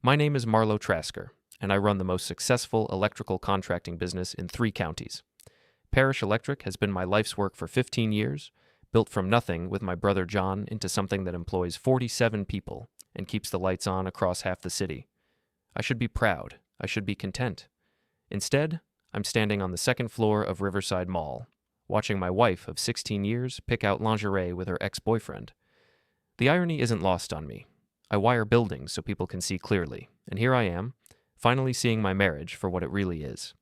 My name is Marlo Trasker, and I run the most successful electrical contracting business in 3 counties. Parish Electric has been my life's work for 15 years, built from nothing with my brother John into something that employs 47 people and keeps the lights on across half the city. I should be proud. I should be content. Instead, I'm standing on the 2nd floor of Riverside Mall, watching my wife of 16 years pick out lingerie with her ex-boyfriend. The irony isn't lost on me. I wire buildings so people can see clearly, and here I am, finally seeing my marriage for what it really is,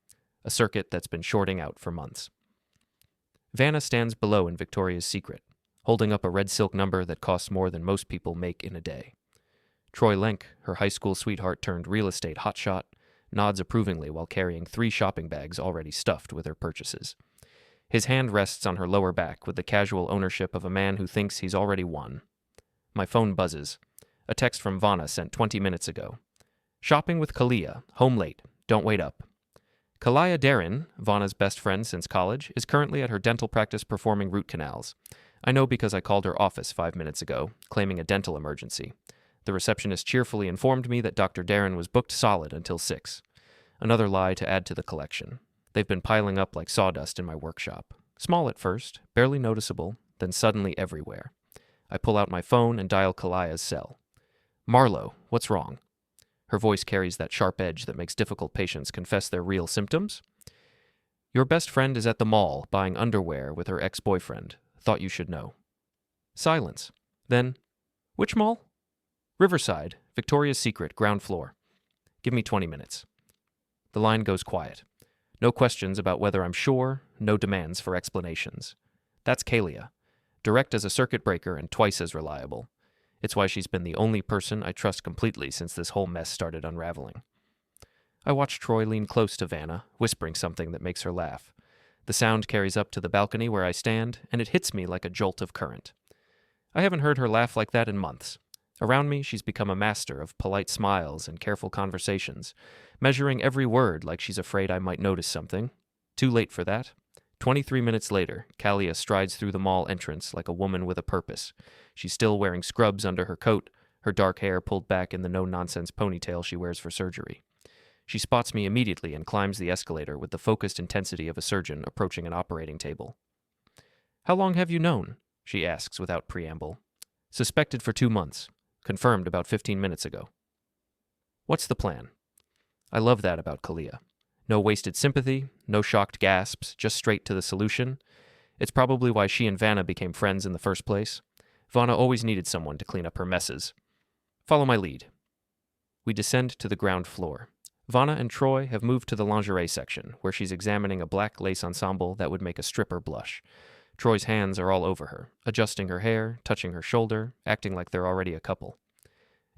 a circuit that's been shorting out for months. Vanna stands below in Victoria's Secret, holding up a red silk number that costs more than most people make in a day. Troy Lenk, her high school sweetheart turned real estate hotshot, nods approvingly while carrying 3 shopping bags already stuffed with her purchases. His hand rests on her lower back with the casual ownership of a man who thinks he's already won. My phone buzzes. A text from Vanna sent 20 minutes ago. Shopping with Kalia, home late, don't wait up. Kalia Darin, Vanna's best friend since college, is currently at her dental practice performing root canals. I know because I called her office 5 minutes ago, claiming a dental emergency. The receptionist cheerfully informed me that Dr. Darin was booked solid until 6. Another lie to add to the collection. They've been piling up like sawdust in my workshop. Small at first, barely noticeable, then suddenly everywhere. I pull out my phone and dial Kalia's cell. Marlo, what's wrong? Her voice carries that sharp edge that makes difficult patients confess their real symptoms. Your best friend is at the mall buying underwear with her ex-boyfriend. Thought you should know. Silence. Then, which mall? Riverside, Victoria's Secret, ground floor. Give me 20 minutes. The line goes quiet. No questions about whether I'm sure, no demands for explanations. That's Kalia. Direct as a circuit breaker and twice as reliable. It's why she's been the only person I trust completely since this whole mess started unraveling. I watch Troy lean close to Vanna, whispering something that makes her laugh. The sound carries up to the balcony where I stand, and it hits me like a jolt of current. I haven't heard her laugh like that in months. Around me, she's become a master of polite smiles and careful conversations, measuring every word like she's afraid I might notice something. Too late for that. 23 minutes later, Kalia strides through the mall entrance like a woman with a purpose. She's still wearing scrubs under her coat, her dark hair pulled back in the no-nonsense ponytail she wears for surgery. She spots me immediately and climbs the escalator with the focused intensity of a surgeon approaching an operating table. How long have you known? She asks without preamble. Suspected for 2 months. Confirmed about 15 minutes ago. What's the plan? I love that about Kalia. No wasted sympathy, no shocked gasps, just straight to the solution. It's probably why she and Vanna became friends in the first place. Vanna always needed someone to clean up her messes. Follow my lead. We descend to the ground floor. Vanna and Troy have moved to the lingerie section, where she's examining a black lace ensemble that would make a stripper blush. Troy's hands are all over her, adjusting her hair, touching her shoulder, acting like they're already a couple.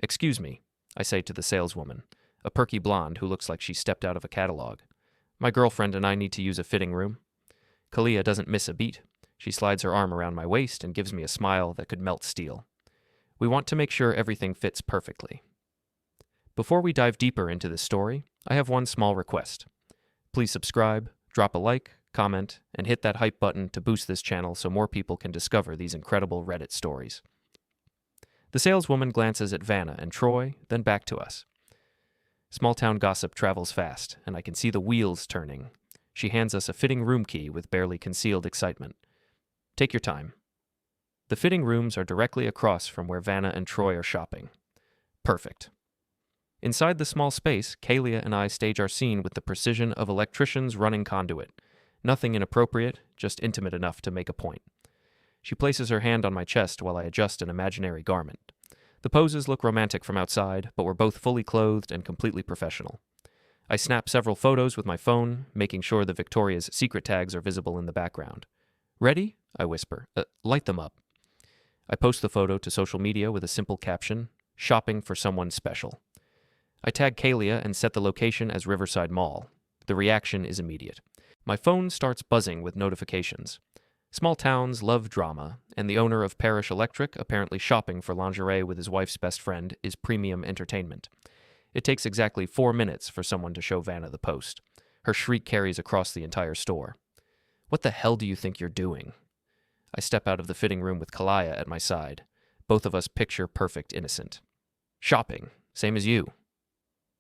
Excuse me, I say to the saleswoman, a perky blonde who looks like she stepped out of a catalog. My girlfriend and I need to use a fitting room. Kalia doesn't miss a beat. She slides her arm around my waist and gives me a smile that could melt steel. We want to make sure everything fits perfectly. Before we dive deeper into this story, I have one small request. Please subscribe, drop a like, comment, and hit that hype button to boost this channel so more people can discover these incredible Reddit stories. The saleswoman glances at Vanna and Troy, then back to us. Small-town gossip travels fast, and I can see the wheels turning. She hands us a fitting room key with barely concealed excitement. Take your time. The fitting rooms are directly across from where Vanna and Troy are shopping. Perfect. Inside the small space, Kalia and I stage our scene with the precision of electricians running conduit. Nothing inappropriate, just intimate enough to make a point. She places her hand on my chest while I adjust an imaginary garment. The poses look romantic from outside, but we're both fully clothed and completely professional. I snap several photos with my phone, making sure the Victoria's Secret tags are visible in the background. Ready? I whisper. Light them up. I post the photo to social media with a simple caption, shopping for someone special. I tag Kalia and set the location as Riverside Mall. The reaction is immediate. My phone starts buzzing with notifications. Small towns love drama, and the owner of Parish Electric, apparently shopping for lingerie with his wife's best friend, is premium entertainment. It takes exactly 4 minutes for someone to show Vanna the post. Her shriek carries across the entire store. What the hell do you think you're doing? I step out of the fitting room with Kalia at my side. Both of us picture perfect innocent. Shopping, same as you.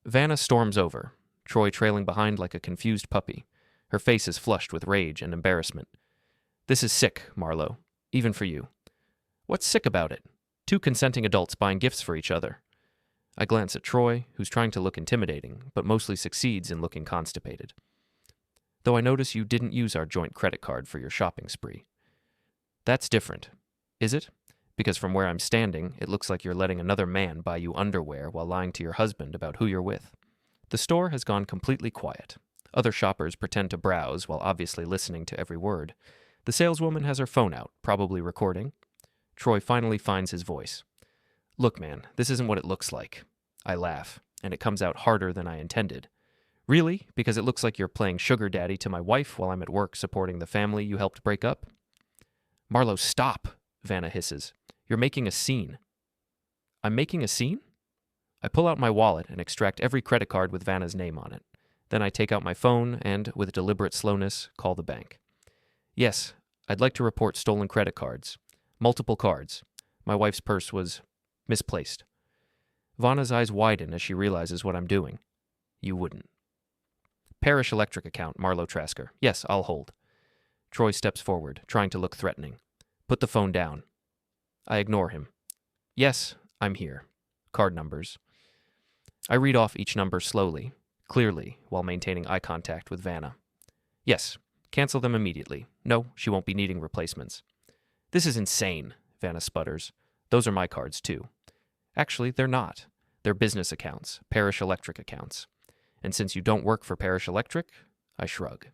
Vanna storms over, Troy trailing behind like a confused puppy. Her face is flushed with rage and embarrassment. "This is sick, Marlowe. Even for you." "What's sick about it? Two consenting adults buying gifts for each other." I glance at Troy, who's trying to look intimidating, but mostly succeeds in looking constipated. "Though I notice you didn't use our joint credit card for your shopping spree." "That's different. Is it? Because from where I'm standing, it looks like you're letting another man buy you underwear while lying to your husband about who you're with." The store has gone completely quiet. Other shoppers pretend to browse while obviously listening to every word. The saleswoman has her phone out, probably recording. Troy finally finds his voice. "Look, man, this isn't what it looks like." I laugh, and it comes out harder than I intended. "Really? Because it looks like you're playing sugar daddy to my wife while I'm at work supporting the family you helped break up?" "Marlowe, stop," Vanna hisses. "You're making a scene." "I'm making a scene?" I pull out my wallet and extract every credit card with Vanna's name on it. Then I take out my phone and, with deliberate slowness, call the bank. "Yes, I'd like to report stolen credit cards. Multiple cards. My wife's purse was misplaced." Vanna's eyes widen as she realizes what I'm doing. "You wouldn't." "Parish Electric account, Marlowe Trasker. Yes, I'll hold." Troy steps forward, trying to look threatening. "Put the phone down." I ignore him. "Yes, I'm here. Card numbers." I read off each number slowly, clearly, while maintaining eye contact with Vanna. "Yes, cancel them immediately. No, she won't be needing replacements." "This is insane," Vanna sputters. "Those are my cards, too." "Actually, they're not. They're business accounts, Parish Electric accounts. And since you don't work for Parish Electric," I shrug.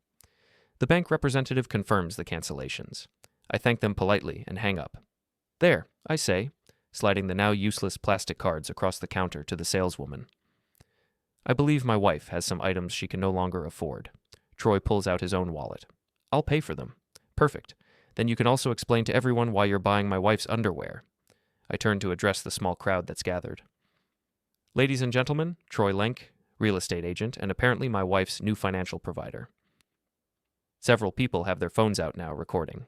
The bank representative confirms the cancellations. I thank them politely and hang up. "There," I say, sliding the now useless plastic cards across the counter to the saleswoman. I believe my wife has some items she can no longer afford. Troy pulls out his own wallet. "I'll pay for them." "Perfect. Then you can also explain to everyone why you're buying my wife's underwear." I turn to address the small crowd that's gathered. "Ladies and gentlemen, Troy Lenk, real estate agent, and apparently my wife's new financial provider." Several people have their phones out now recording.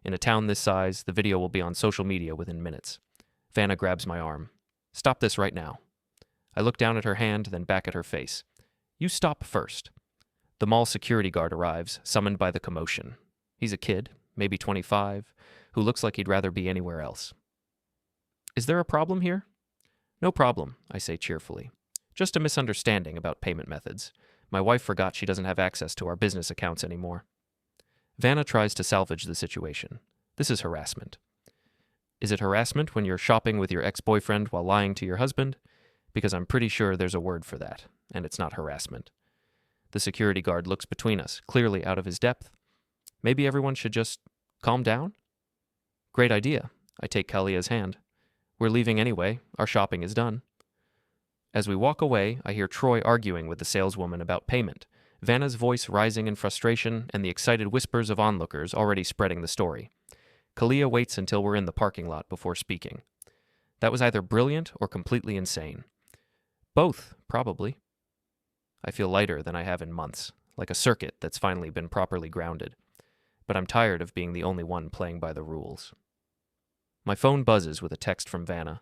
In a town this size, the video will be on social media within minutes. Vanna grabs my arm. "Stop this right now." I look down at her hand, then back at her face. "You stop first." The mall security guard arrives, summoned by the commotion. He's a kid, maybe 25, who looks like he'd rather be anywhere else. "Is there a problem here?" "No problem," I say cheerfully. "Just a misunderstanding about payment methods. My wife forgot she doesn't have access to our business accounts anymore." Vanna tries to salvage the situation. "This is harassment." "Is it harassment when you're shopping with your ex-boyfriend while lying to your husband? Because I'm pretty sure there's a word for that, and it's not harassment." The security guard looks between us, clearly out of his depth. Maybe everyone should just calm down? "Great idea." I take Kalia's hand. "We're leaving anyway. Our shopping is done." As we walk away, I hear Troy arguing with the saleswoman about payment, Vanna's voice rising in frustration and the excited whispers of onlookers already spreading the story. Kalia waits until we're in the parking lot before speaking. That was either brilliant or completely insane. Both, probably. I feel lighter than I have in months, like a circuit that's finally been properly grounded. But I'm tired of being the only one playing by the rules. My phone buzzes with a text from Vanna.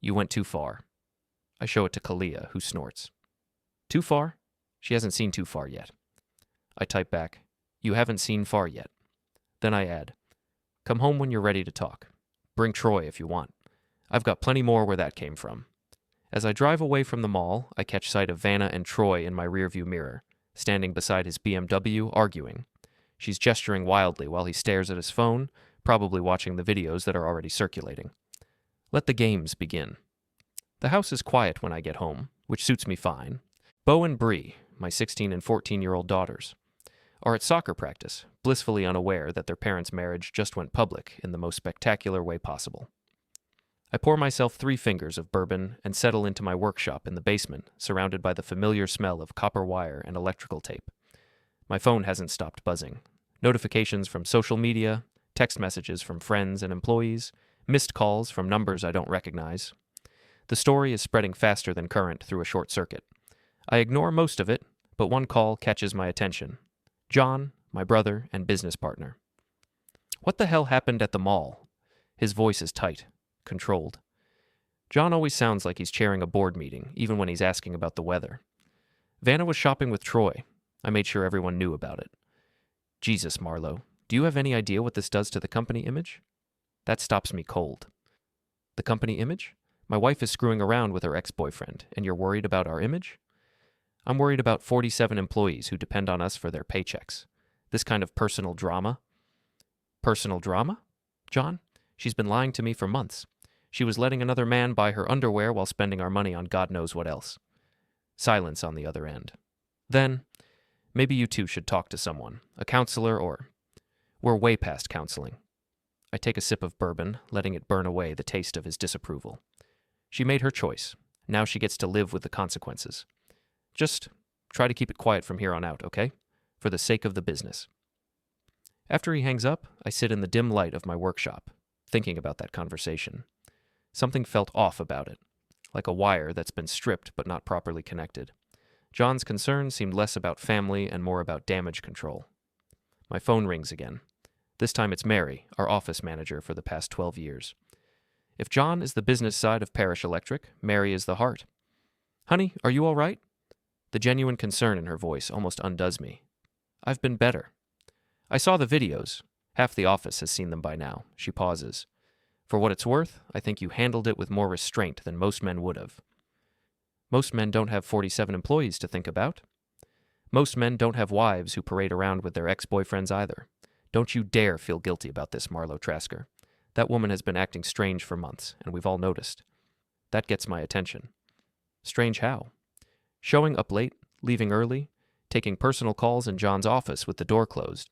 "You went too far." I show it to Kalia, who snorts. "Too far?" She hasn't seen too far yet. I type back, "You haven't seen far yet." Then I add, "Come home when you're ready to talk. Bring Troy if you want. I've got plenty more where that came from." As I drive away from the mall, I catch sight of Vanna and Troy in my rearview mirror, standing beside his BMW, arguing. She's gesturing wildly while he stares at his phone, probably watching the videos that are already circulating. Let the games begin. The house is quiet when I get home, which suits me fine. Beau and Bree, my 16 and 14-year-old daughters, are at soccer practice, blissfully unaware that their parents' marriage just went public in the most spectacular way possible. I pour myself 3 fingers of bourbon and settle into my workshop in the basement, surrounded by the familiar smell of copper wire and electrical tape. My phone hasn't stopped buzzing. Notifications from social media, text messages from friends and employees, missed calls from numbers I don't recognize. The story is spreading faster than current through a short circuit. I ignore most of it, but one call catches my attention. John, my brother and business partner. "What the hell happened at the mall?" His voice is tight, controlled. John always sounds like he's chairing a board meeting, even when he's asking about the weather. Vanna was shopping with Troy. I made sure everyone knew about it. Jesus, Marlo, do you have any idea what this does to the company image? That stops me cold. The company image? My wife is screwing around with her ex-boyfriend, and you're worried about our image? I'm worried about 47 employees who depend on us for their paychecks. This kind of personal drama? Personal drama? John, she's been lying to me for months. She was letting another man buy her underwear while spending our money on God knows what else. Silence on the other end. Then, maybe you two should talk to someone, a counselor or... We're way past counseling. I take a sip of bourbon, letting it burn away the taste of his disapproval. She made her choice. Now she gets to live with the consequences. Just try to keep it quiet from here on out, okay? For the sake of the business. After he hangs up, I sit in the dim light of my workshop, thinking about that conversation. Something felt off about it, like a wire that's been stripped but not properly connected. John's concern seemed less about family and more about damage control. My phone rings again. This time it's Mary, our office manager for the past 12 years. If John is the business side of Parish Electric, Mary is the heart. Honey, are you all right? The genuine concern in her voice almost undoes me. I've been better. I saw the videos. Half the office has seen them by now. She pauses. For what it's worth, I think you handled it with more restraint than most men would have. Most men don't have 47 employees to think about. Most men don't have wives who parade around with their ex-boyfriends either. Don't you dare feel guilty about this, Marlo Trasker. That woman has been acting strange for months, and we've all noticed. That gets my attention. Strange how? Showing up late, leaving early, taking personal calls in John's office with the door closed,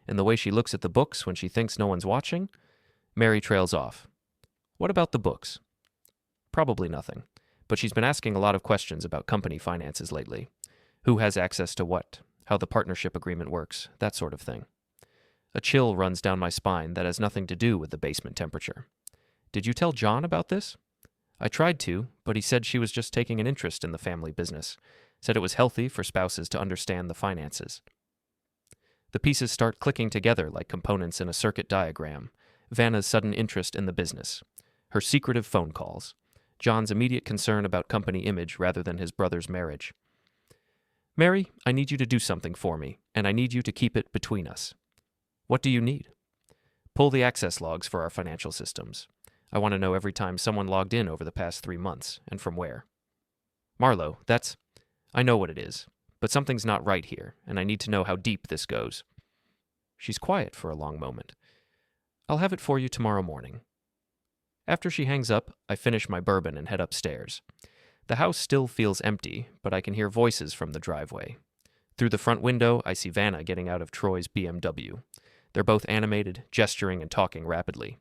and the way she looks at the books when she thinks no one's watching? Mary trails off. What about the books? Probably nothing, but she's been asking a lot of questions about company finances lately. Who has access to what? How the partnership agreement works, that sort of thing. A chill runs down my spine that has nothing to do with the basement temperature. Did you tell John about this? I tried to, but he said she was just taking an interest in the family business, said it was healthy for spouses to understand the finances. The pieces start clicking together like components in a circuit diagram. Vanna's sudden interest in the business, her secretive phone calls, John's immediate concern about company image rather than his brother's marriage. Mary, I need you to do something for me, and I need you to keep it between us. What do you need? Pull the access logs for our financial systems. I want to know every time someone logged in over the past 3 months, and from where. Marlo, I know what it is, but something's not right here, and I need to know how deep this goes. She's quiet for a long moment. I'll have it for you tomorrow morning. After she hangs up, I finish my bourbon and head upstairs. The house still feels empty, but I can hear voices from the driveway. Through the front window, I see Vanna getting out of Troy's BMW. They're both animated, gesturing and talking rapidly.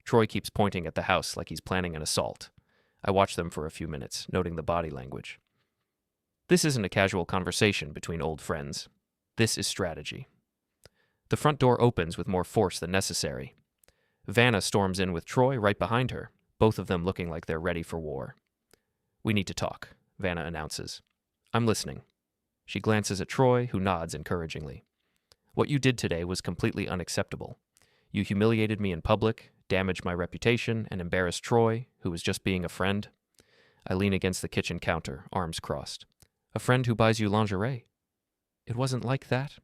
Troy keeps pointing at the house like he's planning an assault. I watch them for a few minutes, noting the body language. This isn't a casual conversation between old friends. This is strategy. The front door opens with more force than necessary. Vanna storms in with Troy right behind her, both of them looking like they're ready for war. We need to talk, Vanna announces. I'm listening. She glances at Troy, who nods encouragingly. What you did today was completely unacceptable. You humiliated me in public, damaged my reputation, and embarrassed Troy, who was just being a friend. I lean against the kitchen counter, arms crossed. A friend who buys you lingerie. It wasn't like that.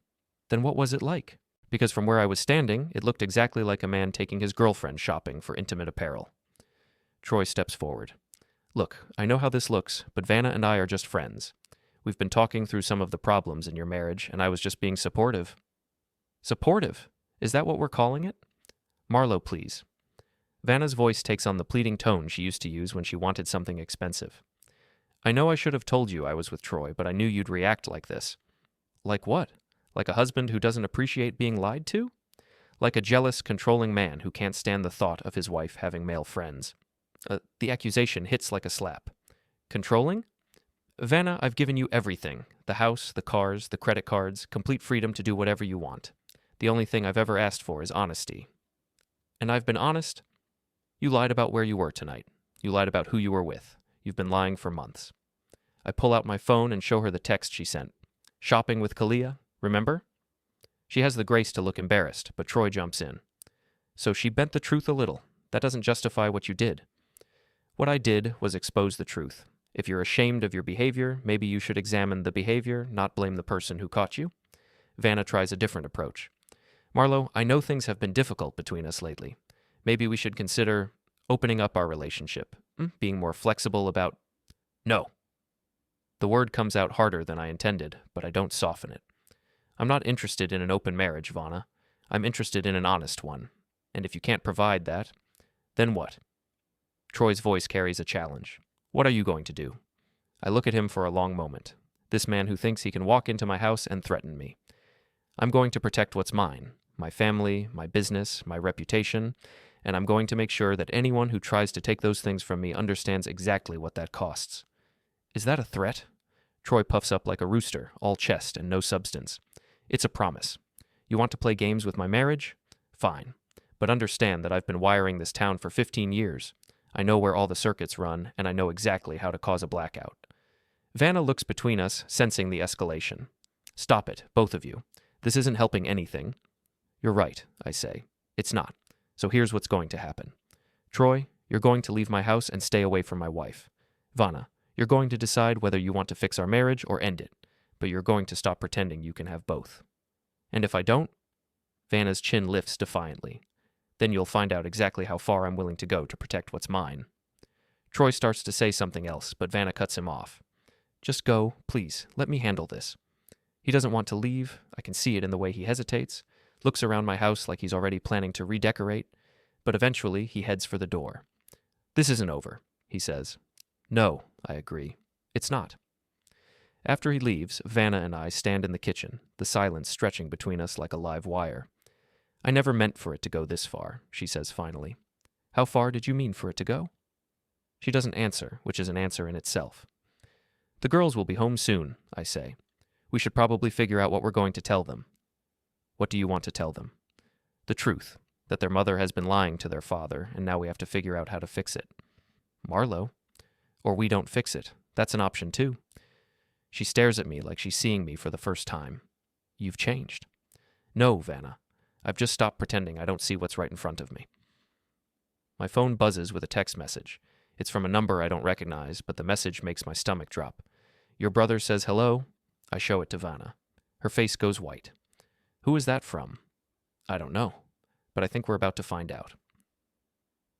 Then what was it like? Because from where I was standing, it looked exactly like a man taking his girlfriend shopping for intimate apparel. Troy steps forward. Look, I know how this looks, but Vanna and I are just friends. We've been talking through some of the problems in your marriage, and I was just being supportive. Supportive? Is that what we're calling it? Marlo, please. Vanna's voice takes on the pleading tone she used to use when she wanted something expensive. I know I should have told you I was with Troy, but I knew you'd react like this. Like what? Like a husband who doesn't appreciate being lied to? Like a jealous, controlling man who can't stand the thought of his wife having male friends. The accusation hits like a slap. Controlling? Vanna, I've given you everything. The house, the cars, the credit cards, complete freedom to do whatever you want. The only thing I've ever asked for is honesty. And I've been honest. You lied about where you were tonight. You lied about who you were with. You've been lying for months. I pull out my phone and show her the text she sent. Shopping with Kalia, remember? She has the grace to look embarrassed, but Troy jumps in. So she bent the truth a little. That doesn't justify what you did. What I did was expose the truth. If you're ashamed of your behavior, maybe you should examine the behavior, not blame the person who caught you. Vanna tries a different approach. Marlo, I know things have been difficult between us lately. Maybe we should consider opening up our relationship, being more flexible about... No. The word comes out harder than I intended, but I don't soften it. I'm not interested in an open marriage, Vanna. I'm interested in an honest one. And if you can't provide that, then what? Troy's voice carries a challenge. What are you going to do? I look at him for a long moment. This man who thinks he can walk into my house and threaten me. I'm going to protect what's mine, my family, my business, my reputation, and I'm going to make sure that anyone who tries to take those things from me understands exactly what that costs. Is that a threat? Troy puffs up like a rooster, all chest and no substance. It's a promise. You want to play games with my marriage? Fine. But understand that I've been wiring this town for 15 years. I know where all the circuits run, and I know exactly how to cause a blackout. Vanna looks between us, sensing the escalation. Stop it, both of you. This isn't helping anything. You're right, I say. It's not. So here's what's going to happen. Troy, you're going to leave my house and stay away from my wife. Vanna, you're going to decide whether you want to fix our marriage or end it, but you're going to stop pretending you can have both. And if I don't? Vanna's chin lifts defiantly. Then you'll find out exactly how far I'm willing to go to protect what's mine. Troy starts to say something else, but Vanna cuts him off. Just go, please, let me handle this. He doesn't want to leave, I can see it in the way he hesitates, looks around my house like he's already planning to redecorate, but eventually he heads for the door. This isn't over, he says. No, I agree. It's not. After he leaves, Vanna and I stand in the kitchen, the silence stretching between us like a live wire. I never meant for it to go this far, she says finally. How far did you mean for it to go? She doesn't answer, which is an answer in itself. The girls will be home soon, I say. We should probably figure out what we're going to tell them. What do you want to tell them? The truth, that their mother has been lying to their father, and now we have to figure out how to fix it. Marlo. Or we don't fix it. That's an option too. She stares at me like she's seeing me for the first time. You've changed. No, Vanna. I've just stopped pretending I don't see what's right in front of me. My phone buzzes with a text message. It's from a number I don't recognize, but the message makes my stomach drop. Your brother says hello. I show it to Vanna. Her face goes white. Who is that from? I don't know, but I think we're about to find out.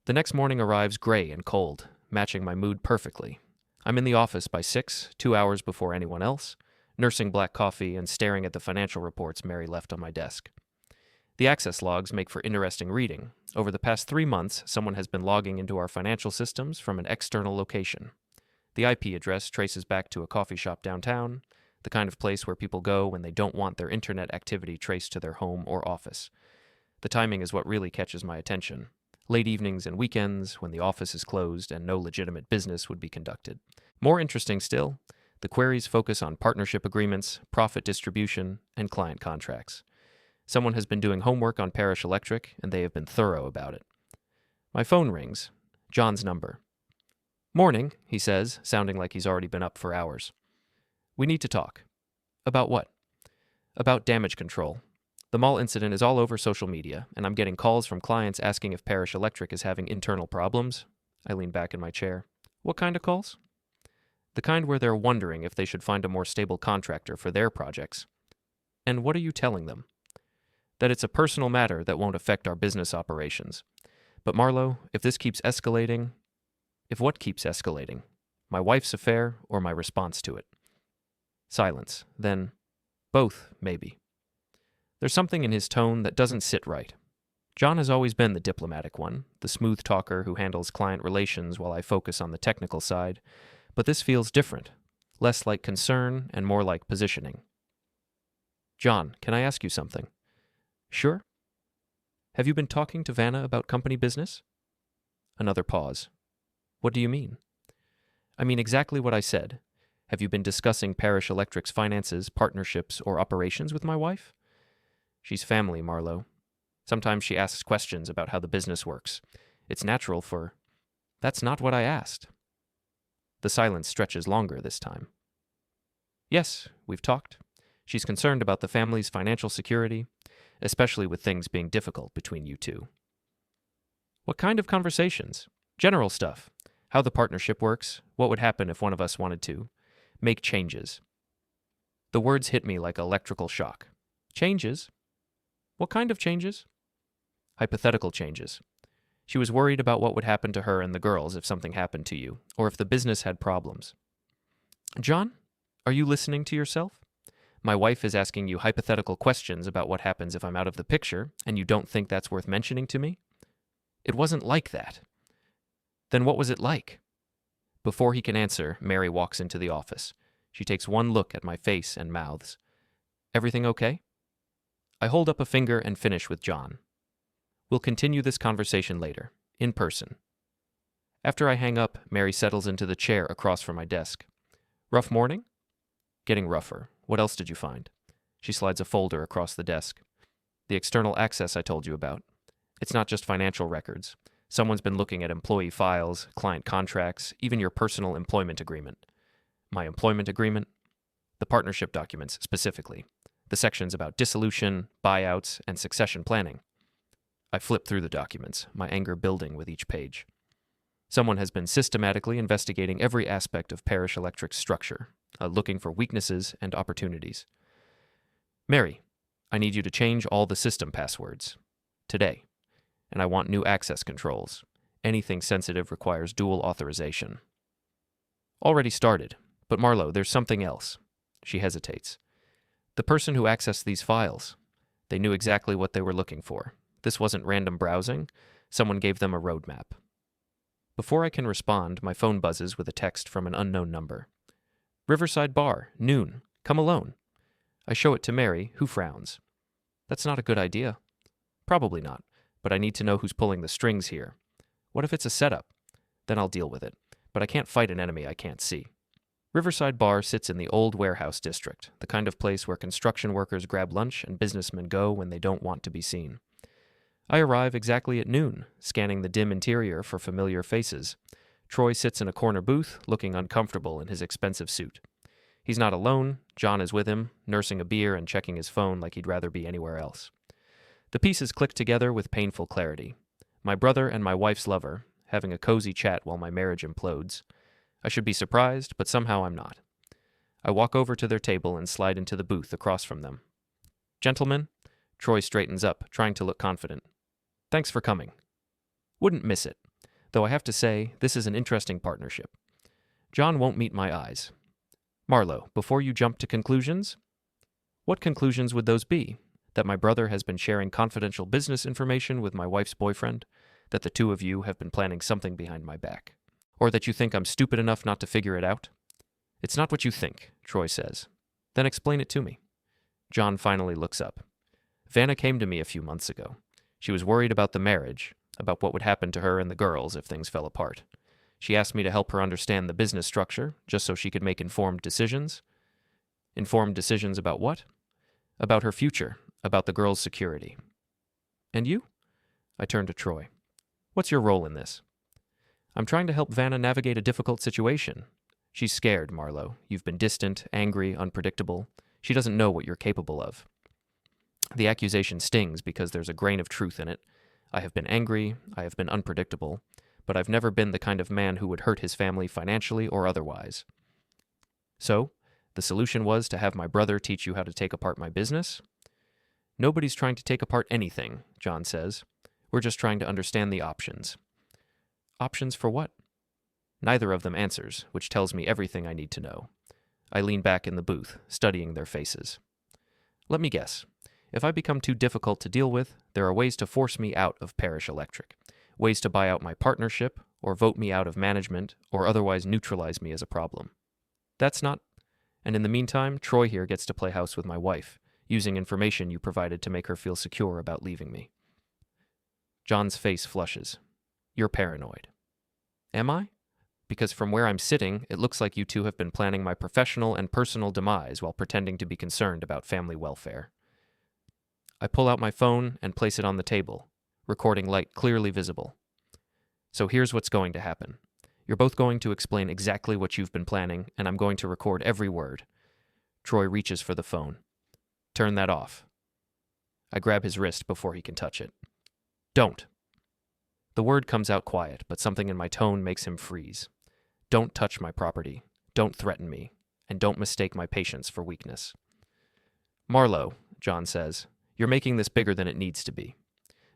The next morning arrives gray and cold, matching my mood perfectly. I'm in the office by 6, 2 hours before anyone else, nursing black coffee and staring at the financial reports Mary left on my desk. The access logs make for interesting reading. Over the past 3 months, someone has been logging into our financial systems from an external location. The IP address traces back to a coffee shop downtown, the kind of place where people go when they don't want their internet activity traced to their home or office. The timing is what really catches my attention. Late evenings and weekends, when the office is closed and no legitimate business would be conducted. More interesting still, the queries focus on partnership agreements, profit distribution, and client contracts. Someone has been doing homework on Parish Electric, and they have been thorough about it. My phone rings. John's number. Morning, he says, sounding like he's already been up for hours. We need to talk. About what? About damage control. The mall incident is all over social media, and I'm getting calls from clients asking if Parish Electric is having internal problems. I lean back in my chair. What kind of calls? The kind where they're wondering if they should find a more stable contractor for their projects. And what are you telling them? That it's a personal matter that won't affect our business operations. But Marlo, if this keeps escalating... If what keeps escalating? My wife's affair or my response to it? Silence. Then, both, maybe. There's something in his tone that doesn't sit right. John has always been the diplomatic one, the smooth talker who handles client relations while I focus on the technical side, but this feels different, less like concern and more like positioning. John, can I ask you something? Sure. Have you been talking to Vanna about company business? Another pause. What do you mean? I mean exactly what I said. Have you been discussing Parish Electric's finances, partnerships, or operations with my wife? She's family, Marlo. Sometimes she asks questions about how the business works. It's natural for... That's not what I asked. The silence stretches longer this time. Yes, we've talked. She's concerned about the family's financial security, especially with things being difficult between you two. What kind of conversations? General stuff. how the partnership works, what would happen if one of us wanted to make changes. The words hit me like electrical shock. Changes? What kind of changes? Hypothetical changes. She was worried about what would happen to her and the girls if something happened to you, or if the business had problems. John, are you listening to yourself? My wife is asking you hypothetical questions about what happens if I'm out of the picture, and you don't think that's worth mentioning to me? It wasn't like that. Then what was it like? Before he can answer, Mary walks into the office. She takes one look at my face and mouths. Everything okay? I hold up a finger and finish with John. We'll continue this conversation later, in person. After I hang up, Mary settles into the chair across from my desk. Rough morning? Getting rougher. What else did you find? She slides a folder across the desk. The external access I told you about. It's not just financial records. Someone's been looking at employee files, client contracts, even your personal employment agreement. My employment agreement? The partnership documents, specifically. The sections about dissolution, buyouts, and succession planning. I flip through the documents, my anger building with each page. Someone has been systematically investigating every aspect of Parish Electric's structure, looking for weaknesses and opportunities. Mary, I need you to change all the system passwords. Today. And I want new access controls. Anything sensitive requires dual authorization. Already started, but Marlo, there's something else. She hesitates. The person who accessed these files, they knew exactly what they were looking for. This wasn't random browsing. Someone gave them a roadmap. Before I can respond, my phone buzzes with a text from an unknown number. Riverside Bar, noon. Come alone. I show it to Mary, who frowns. That's not a good idea. Probably not, but I need to know who's pulling the strings here. What if it's a setup? Then I'll deal with it, but I can't fight an enemy I can't see. Riverside Bar sits in the old warehouse district, the kind of place where construction workers grab lunch and businessmen go when they don't want to be seen. I arrive exactly at noon, scanning the dim interior for familiar faces. Troy sits in a corner booth, looking uncomfortable in his expensive suit. He's not alone. John is with him, nursing a beer and checking his phone like he'd rather be anywhere else. The pieces click together with painful clarity. My brother and my wife's lover, having a cozy chat while my marriage implodes. I should be surprised, but somehow I'm not. I walk over to their table and slide into the booth across from them. Gentlemen, Troy straightens up, trying to look confident. Thanks for coming. Wouldn't miss it, though I have to say, this is an interesting partnership. John won't meet my eyes. Marlo, before you jump to conclusions, what conclusions would those be? That my brother has been sharing confidential business information with my wife's boyfriend? That the two of you have been planning something behind my back? Or that you think I'm stupid enough not to figure it out? It's not what you think, Troy says. Then explain it to me. John finally looks up. Vanna came to me a few months ago. She was worried about the marriage, about what would happen to her and the girls if things fell apart. She asked me to help her understand the business structure, just so she could make informed decisions. Informed decisions about what? About her future, about the girls' security. And you? I turn to Troy. What's your role in this? I'm trying to help Vanna navigate a difficult situation. She's scared, Marlo. You've been distant, angry, unpredictable. She doesn't know what you're capable of. The accusation stings because there's a grain of truth in it. I have been angry, I have been unpredictable, but I've never been the kind of man who would hurt his family financially or otherwise. So, the solution was to have my brother teach you how to take apart my business? Nobody's trying to take apart anything, John says. We're just trying to understand the options. Options for what? Neither of them answers, which tells me everything I need to know. I lean back in the booth, studying their faces. Let me guess. If I become too difficult to deal with, there are ways to force me out of Parish Electric, ways to buy out my partnership, or vote me out of management, or otherwise neutralize me as a problem. That's not... And in the meantime, Troy here gets to play house with my wife, using information you provided to make her feel secure about leaving me. John's face flushes. You're paranoid. Am I? Because from where I'm sitting, it looks like you two have been planning my professional and personal demise while pretending to be concerned about family welfare. I pull out my phone and place it on the table, recording light clearly visible. So here's what's going to happen. You're both going to explain exactly what you've been planning, and I'm going to record every word. Troy reaches for the phone. Turn that off. I grab his wrist before he can touch it. Don't. The word comes out quiet, but something in my tone makes him freeze. Don't touch my property. Don't threaten me. And don't mistake my patience for weakness. Marlo, John says, you're making this bigger than it needs to be.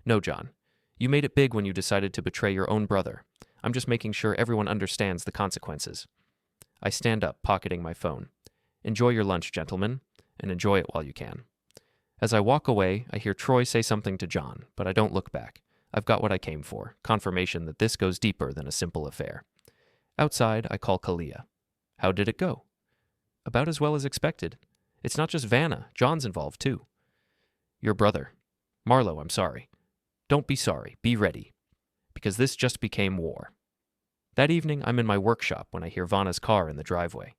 No, John. You made it big when you decided to betray your own brother. I'm just making sure everyone understands the consequences. I stand up, pocketing my phone. Enjoy your lunch, gentlemen, and enjoy it while you can. As I walk away, I hear Troy say something to John, but I don't look back. I've got what I came for, confirmation that this goes deeper than a simple affair. Outside, I call Kalia. How did it go? About as well as expected. It's not just Vanna, John's involved too. Your brother. Marlo, I'm sorry. Don't be sorry, be ready. Because this just became war. That evening, I'm in my workshop when I hear Vanna's car in the driveway.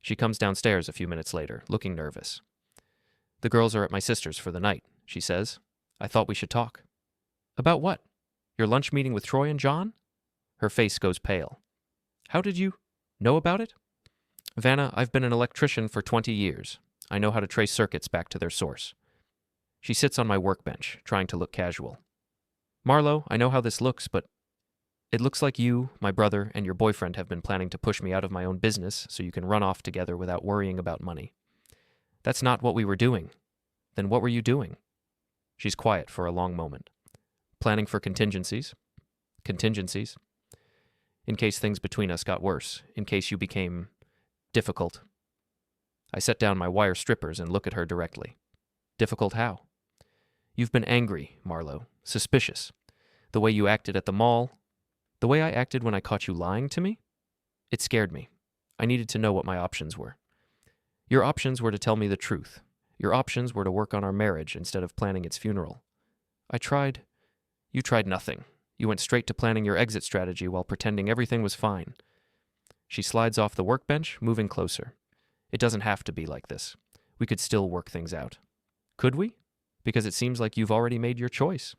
She comes downstairs a few minutes later, looking nervous. The girls are at my sister's for the night, she says. I thought we should talk. About what? Your lunch meeting with Troy and John? Her face goes pale. How did you know about it? Vanna, I've been an electrician for 20 years. I know how to trace circuits back to their source. She sits on my workbench, trying to look casual. Marlo, I know how this looks, but it looks like you, my brother, and your boyfriend have been planning to push me out of my own business so you can run off together without worrying about money. That's not what we were doing. Then what were you doing? She's quiet for a long moment. Planning for contingencies. Contingencies. In case things between us got worse. In case you became difficult. I set down my wire strippers and look at her directly. Difficult how? You've been angry, Marlo. Suspicious. The way you acted at the mall. The way I acted when I caught you lying to me? It scared me. I needed to know what my options were. Your options were to tell me the truth. Your options were to work on our marriage instead of planning its funeral. I tried. You tried nothing. You went straight to planning your exit strategy while pretending everything was fine. She slides off the workbench, moving closer. It doesn't have to be like this. We could still work things out. Could we? Because it seems like you've already made your choice.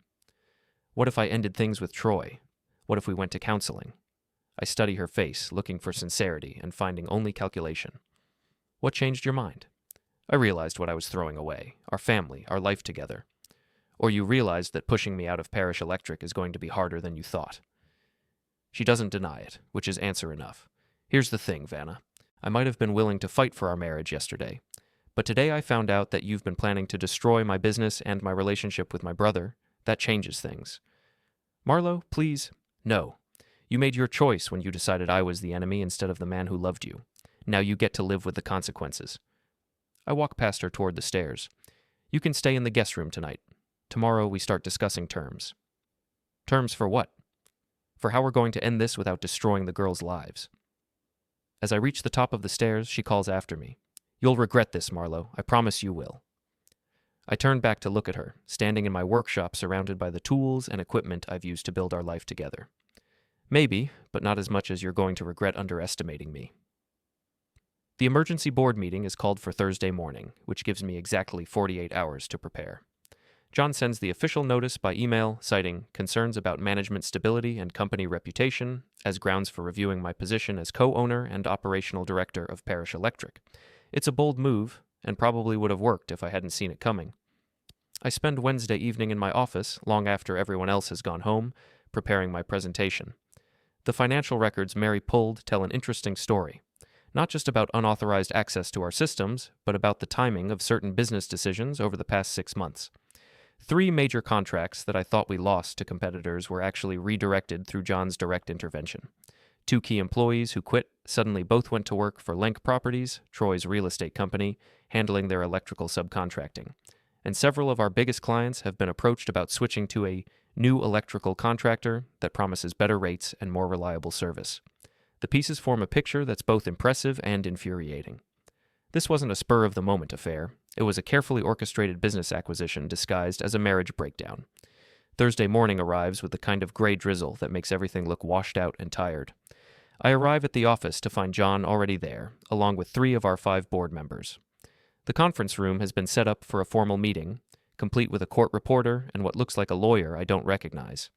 What if I ended things with Troy? What if we went to counseling? I study her face, looking for sincerity and finding only calculation. What changed your mind? I realized what I was throwing away, our family, our life together. Or you realized that pushing me out of Parish Electric is going to be harder than you thought. She doesn't deny it, which is answer enough. Here's the thing, Vanna. I might have been willing to fight for our marriage yesterday, but today I found out that you've been planning to destroy my business and my relationship with my brother. That changes things. Marlo, please, no. You made your choice when you decided I was the enemy instead of the man who loved you. Now you get to live with the consequences. I walk past her toward the stairs. You can stay in the guest room tonight. Tomorrow we start discussing terms. Terms for what? For how we're going to end this without destroying the girls' lives. As I reach the top of the stairs, she calls after me. You'll regret this, Marlo. I promise you will. I turn back to look at her, standing in my workshop surrounded by the tools and equipment I've used to build our life together. Maybe, but not as much as you're going to regret underestimating me. The emergency board meeting is called for Thursday morning, which gives me exactly 48 hours to prepare. John sends the official notice by email, citing concerns about management stability and company reputation as grounds for reviewing my position as co-owner and operational director of Parish Electric. It's a bold move, and probably would have worked if I hadn't seen it coming. I spend Wednesday evening in my office, long after everyone else has gone home, preparing my presentation. The financial records Mary pulled tell an interesting story, not just about unauthorized access to our systems, but about the timing of certain business decisions over the past 6 months. 3 major contracts that I thought we lost to competitors were actually redirected through John's direct intervention. 2 key employees who quit suddenly both went to work for Lenk Properties, Troy's real estate company, handling their electrical subcontracting. And several of our biggest clients have been approached about switching to a new electrical contractor that promises better rates and more reliable service. The pieces form a picture that's both impressive and infuriating. This wasn't a spur-of-the-moment affair. It was a carefully orchestrated business acquisition disguised as a marriage breakdown. Thursday morning arrives with the kind of gray drizzle that makes everything look washed out and tired. I arrive at the office to find John already there, along with 3 of our 5 board members. The conference room has been set up for a formal meeting, complete with a court reporter and what looks like a lawyer I don't recognize.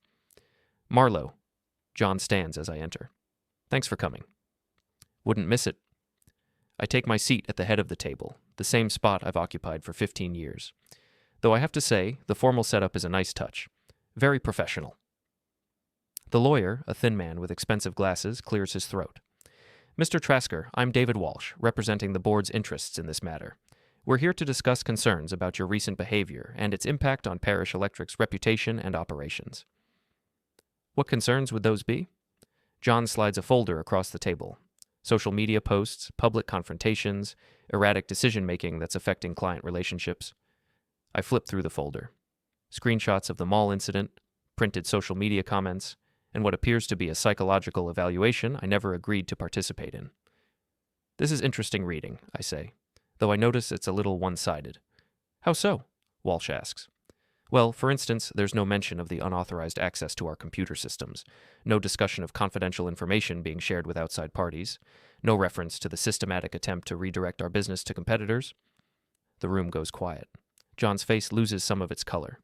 Marlo. John stands as I enter. Thanks for coming. Wouldn't miss it. I take my seat at the head of the table, the same spot I've occupied for 15 years. Though I have to say, the formal setup is a nice touch. Very professional. The lawyer, a thin man with expensive glasses, clears his throat. Mr. Trasker, I'm David Walsh, representing the board's interests in this matter. We're here to discuss concerns about your recent behavior and its impact on Parish Electric's reputation and operations. What concerns would those be? John slides a folder across the table. Social media posts, public confrontations, erratic decision-making that's affecting client relationships. I flip through the folder. Screenshots of the mall incident, printed social media comments, and what appears to be a psychological evaluation I never agreed to participate in. This is interesting reading, I say, though I notice it's a little one-sided. How so? Walsh asks. Well, for instance, there's no mention of the unauthorized access to our computer systems, no discussion of confidential information being shared with outside parties, no reference to the systematic attempt to redirect our business to competitors. The room goes quiet. John's face loses some of its color.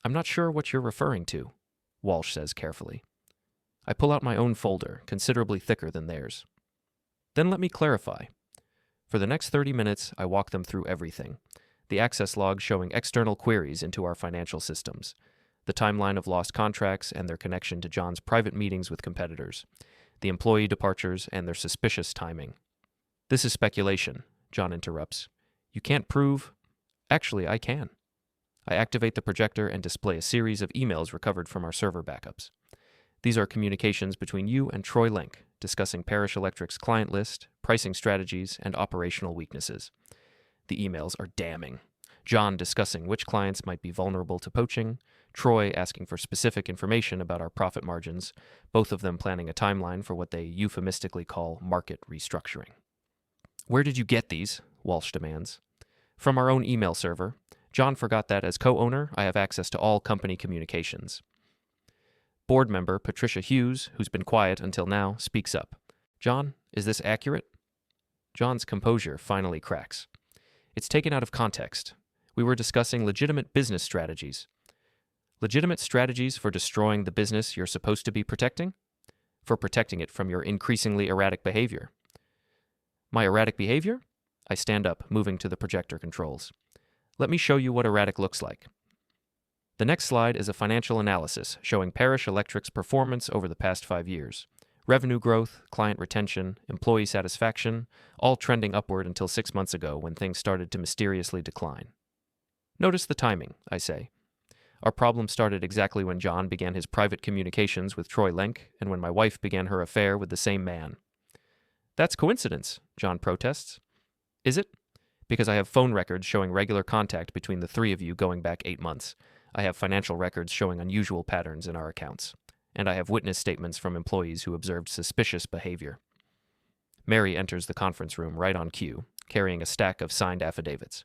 I'm not sure what you're referring to, Walsh says carefully. I pull out my own folder, considerably thicker than theirs. Then let me clarify. For the next 30 minutes, I walk them through everything. The access log showing external queries into our financial systems, the timeline of lost contracts and their connection to John's private meetings with competitors, the employee departures and their suspicious timing. This is speculation, John interrupts. You can't prove... Actually, I can. I activate the projector and display a series of emails recovered from our server backups. These are communications between you and Troy Link, discussing Parish Electric's client list, pricing strategies, and operational weaknesses. The emails are damning. John discussing which clients might be vulnerable to poaching, Troy asking for specific information about our profit margins, both of them planning a timeline for what they euphemistically call market restructuring. Where did you get these? Walsh demands. From our own email server. John forgot that as co-owner, I have access to all company communications. Board member Patricia Hughes, who's been quiet until now, speaks up. John, is this accurate? John's composure finally cracks. It's taken out of context. We were discussing legitimate business strategies. Legitimate strategies for destroying the business you're supposed to be protecting? For protecting it from your increasingly erratic behavior. My erratic behavior? I stand up, moving to the projector controls. Let me show you what erratic looks like. The next slide is a financial analysis showing Parish Electric's performance over the past 5 years. Revenue growth, client retention, employee satisfaction, all trending upward until 6 months ago when things started to mysteriously decline. Notice the timing, I say. Our problem started exactly when John began his private communications with Troy Link and when my wife began her affair with the same man. That's coincidence, John protests. Is it? Because I have phone records showing regular contact between the three of you going back 8 months. I have financial records showing unusual patterns in our accounts. And I have witness statements from employees who observed suspicious behavior. Mary enters the conference room right on cue, carrying a stack of signed affidavits.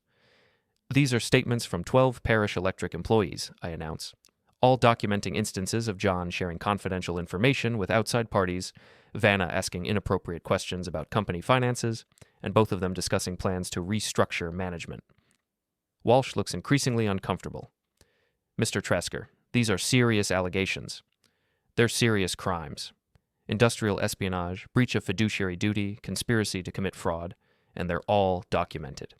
These are statements from 12 Parish Electric employees, I announce, all documenting instances of John sharing confidential information with outside parties, Vanna asking inappropriate questions about company finances, and both of them discussing plans to restructure management. Walsh looks increasingly uncomfortable. Mr. Trasker, these are serious allegations. They're serious crimes. Industrial espionage, breach of fiduciary duty, conspiracy to commit fraud, and they're all documented.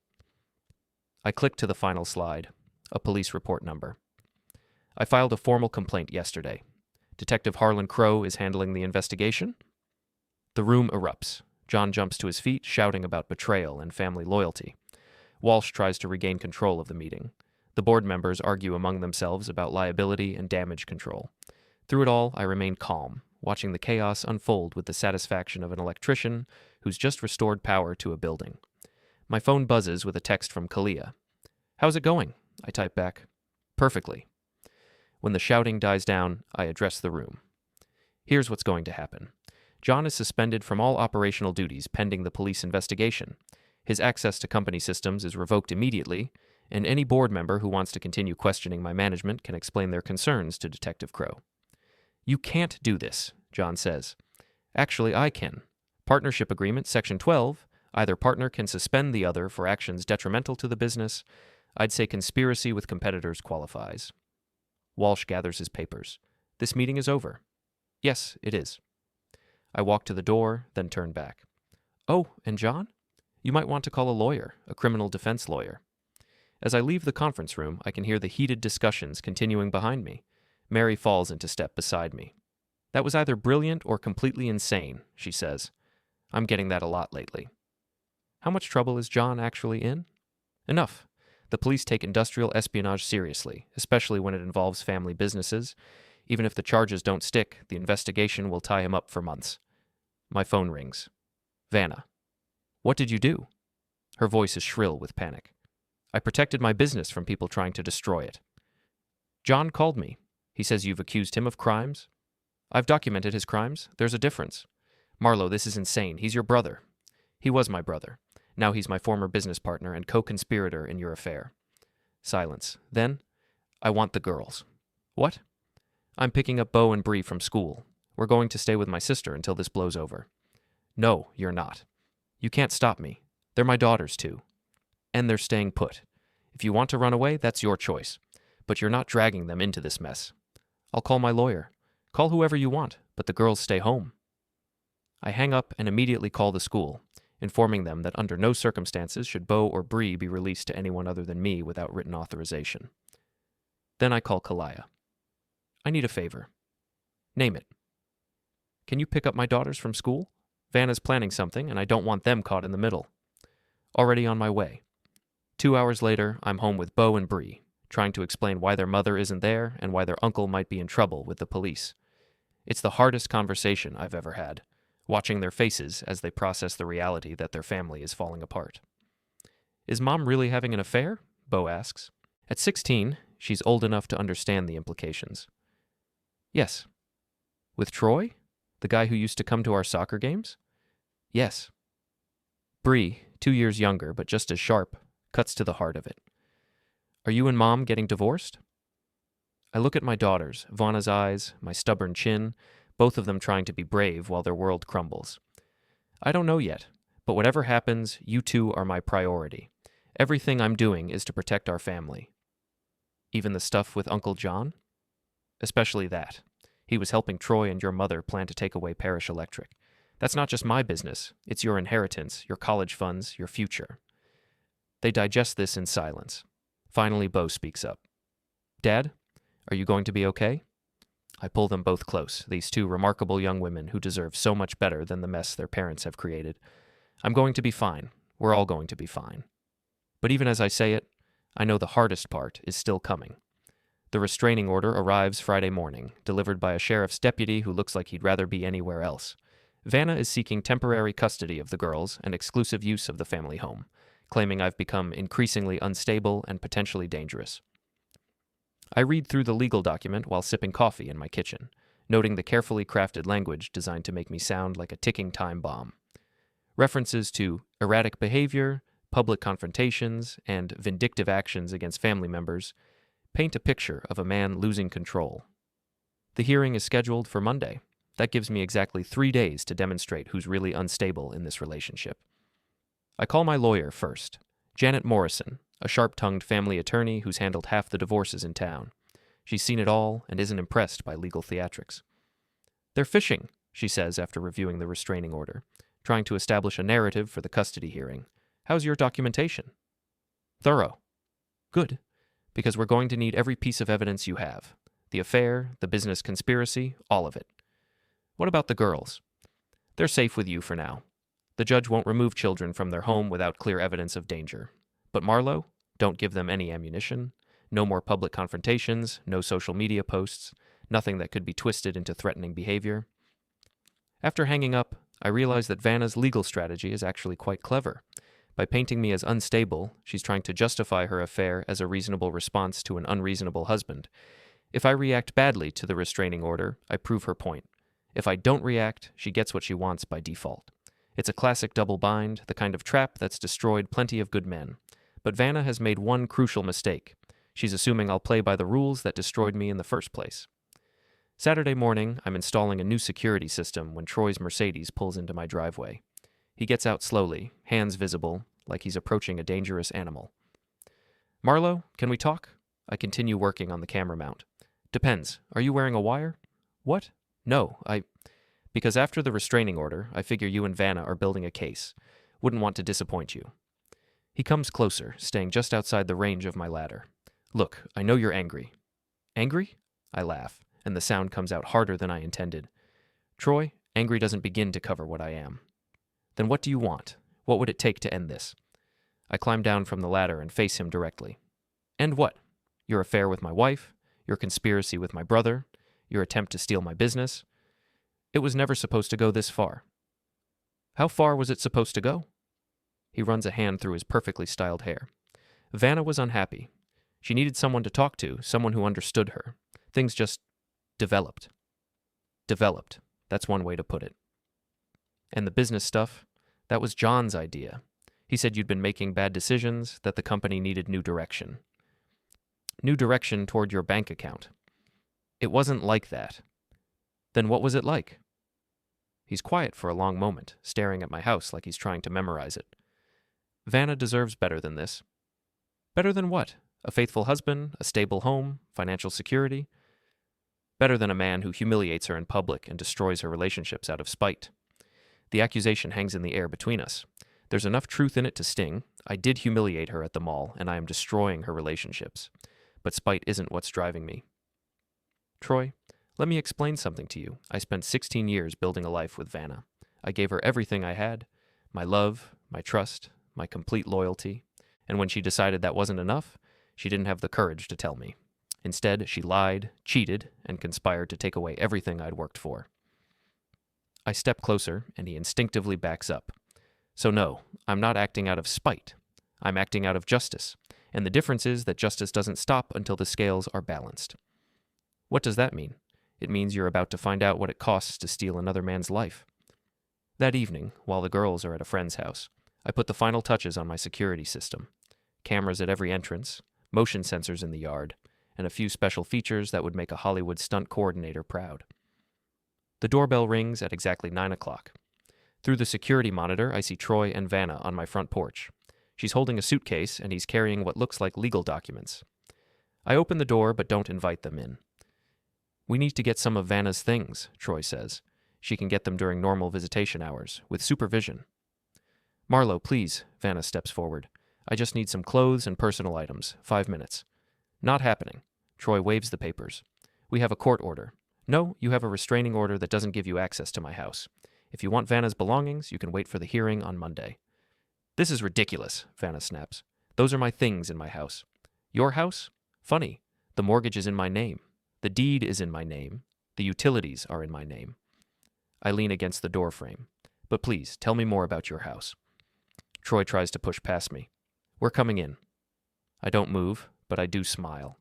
I click to the final slide, a police report number. I filed a formal complaint yesterday. Detective Harlan Crow is handling the investigation. The room erupts. John jumps to his feet, shouting about betrayal and family loyalty. Walsh tries to regain control of the meeting. The board members argue among themselves about liability and damage control. Through it all, I remain calm, watching the chaos unfold with the satisfaction of an electrician who's just restored power to a building. My phone buzzes with a text from Kalia. How's it going? I type back. Perfectly. When the shouting dies down, I address the room. Here's what's going to happen. John is suspended from all operational duties pending the police investigation. His access to company systems is revoked immediately, and any board member who wants to continue questioning my management can explain their concerns to Detective Crow. You can't do this, John says. Actually, I can. Partnership Agreement, Section 12, either partner can suspend the other for actions detrimental to the business. I'd say conspiracy with competitors qualifies. Walsh gathers his papers. This meeting is over. Yes, it is. I walk to the door, then turn back. Oh, and John? You might want to call a lawyer, a criminal defense lawyer. As I leave the conference room, I can hear the heated discussions continuing behind me. Mary falls into step beside me. That was either brilliant or completely insane, she says. I'm getting that a lot lately. How much trouble is John actually in? Enough. The police take industrial espionage seriously, especially when it involves family businesses. Even if the charges don't stick, the investigation will tie him up for months. My phone rings. Vanna. What did you do? Her voice is shrill with panic. I protected my business from people trying to destroy it. John called me. He says you've accused him of crimes. I've documented his crimes. There's a difference. Marlo, this is insane. He's your brother. He was my brother. Now he's my former business partner and co-conspirator in your affair. Silence. Then, I want the girls. What? I'm picking up Beau and Bree from school. We're going to stay with my sister until this blows over. No, you're not. You can't stop me. They're my daughters, too. And they're staying put. If you want to run away, that's your choice. But you're not dragging them into this mess. I'll call my lawyer. Call whoever you want, but the girls stay home. I hang up and immediately call the school, informing them that under no circumstances should Beau or Bree be released to anyone other than me without written authorization. Then I call Kalia. I need a favor. Name it. Can you pick up my daughters from school? Vanna's planning something, and I don't want them caught in the middle. Already on my way. 2 hours later, I'm home with Beau and Bree, trying to explain why their mother isn't there and why their uncle might be in trouble with the police. It's the hardest conversation I've ever had, watching their faces as they process the reality that their family is falling apart. Is Mom really having an affair? Beau asks. At 16, she's old enough to understand the implications. Yes. With Troy? The guy who used to come to our soccer games? Yes. Bree, 2 years younger but just as sharp, cuts to the heart of it. Are you and Mom getting divorced? I look at my daughters, Vanna's eyes, my stubborn chin, both of them trying to be brave while their world crumbles. I don't know yet, but whatever happens, you two are my priority. Everything I'm doing is to protect our family. Even the stuff with Uncle John? Especially that. He was helping Troy and your mother plan to take away Parish Electric. That's not just my business. It's your inheritance, your college funds, your future. They digest this in silence. Finally, Beau speaks up. Dad, are you going to be okay? I pull them both close, these two remarkable young women who deserve so much better than the mess their parents have created. I'm going to be fine. We're all going to be fine. But even as I say it, I know the hardest part is still coming. The restraining order arrives Friday morning, delivered by a sheriff's deputy who looks like he'd rather be anywhere else. Vanna is seeking temporary custody of the girls and exclusive use of the family home, claiming I've become increasingly unstable and potentially dangerous. I read through the legal document while sipping coffee in my kitchen, noting the carefully crafted language designed to make me sound like a ticking time bomb. References to erratic behavior, public confrontations, and vindictive actions against family members paint a picture of a man losing control. The hearing is scheduled for Monday. That gives me exactly 3 days to demonstrate who's really unstable in this relationship. I call my lawyer first, Janet Morrison, a sharp-tongued family attorney who's handled half the divorces in town. She's seen it all and isn't impressed by legal theatrics. They're fishing, she says after reviewing the restraining order, trying to establish a narrative for the custody hearing. How's your documentation? Thorough. Good, because we're going to need every piece of evidence you have. The affair, the business conspiracy, all of it. What about the girls? They're safe with you for now. The judge won't remove children from their home without clear evidence of danger. But Marlo, don't give them any ammunition. No more public confrontations, no social media posts, nothing that could be twisted into threatening behavior. After hanging up, I realize that Vanna's legal strategy is actually quite clever. By painting me as unstable, she's trying to justify her affair as a reasonable response to an unreasonable husband. If I react badly to the restraining order, I prove her point. If I don't react, she gets what she wants by default. It's a classic double bind, the kind of trap that's destroyed plenty of good men. But Vanna has made one crucial mistake. She's assuming I'll play by the rules that destroyed me in the first place. Saturday morning, I'm installing a new security system when Troy's Mercedes pulls into my driveway. He gets out slowly, hands visible, like he's approaching a dangerous animal. Marlo, can we talk? I continue working on the camera mount. Depends. Are you wearing a wire? What? No, Because after the restraining order, I figure you and Vanna are building a case. Wouldn't want to disappoint you. He comes closer, staying just outside the range of my ladder. Look, I know you're angry. Angry? I laugh, and the sound comes out harder than I intended. Troy, angry doesn't begin to cover what I am. Then what do you want? What would it take to end this? I climb down from the ladder and face him directly. End what? Your affair with my wife? Your conspiracy with my brother? Your attempt to steal my business? It was never supposed to go this far. How far was it supposed to go? He runs a hand through his perfectly styled hair. Vanna was unhappy. She needed someone to talk to, someone who understood her. Things just developed. Developed. That's one way to put it. And the business stuff, that was John's idea. He said you'd been making bad decisions, that the company needed new direction. New direction toward your bank account. It wasn't like that. Then what was it like? He's quiet for a long moment, staring at my house like he's trying to memorize it. Vanna deserves better than this. Better than what? A faithful husband, a stable home, financial security? Better than a man who humiliates her in public and destroys her relationships out of spite. The accusation hangs in the air between us. There's enough truth in it to sting. I did humiliate her at the mall, and I am destroying her relationships. But spite isn't what's driving me. Troy, let me explain something to you. I spent 16 years building a life with Vanna. I gave her everything I had, my love, my trust, my complete loyalty. And when she decided that wasn't enough, she didn't have the courage to tell me. Instead, she lied, cheated, and conspired to take away everything I'd worked for. I step closer, and he instinctively backs up. So no, I'm not acting out of spite. I'm acting out of justice. And the difference is that justice doesn't stop until the scales are balanced. What does that mean? It means you're about to find out what it costs to steal another man's life. That evening, while the girls are at a friend's house, I put the final touches on my security system. Cameras at every entrance, motion sensors in the yard, and a few special features that would make a Hollywood stunt coordinator proud. The doorbell rings at exactly 9 o'clock. Through the security monitor, I see Troy and Vanna on my front porch. She's holding a suitcase, and he's carrying what looks like legal documents. I open the door, but don't invite them in. We need to get some of Vanna's things, Troy says. She can get them during normal visitation hours, with supervision. Marlo, please, Vanna steps forward. I just need some clothes and personal items. 5 minutes. Not happening. Troy waves the papers. We have a court order. No, you have a restraining order that doesn't give you access to my house. If you want Vanna's belongings, you can wait for the hearing on Monday. This is ridiculous, Vanna snaps. Those are my things in my house. Your house? Funny. The mortgage is in my name. The deed is in my name. The utilities are in my name. I lean against the door frame. But please, tell me more about your house. Troy tries to push past me. We're coming in. I don't move, but I do smile.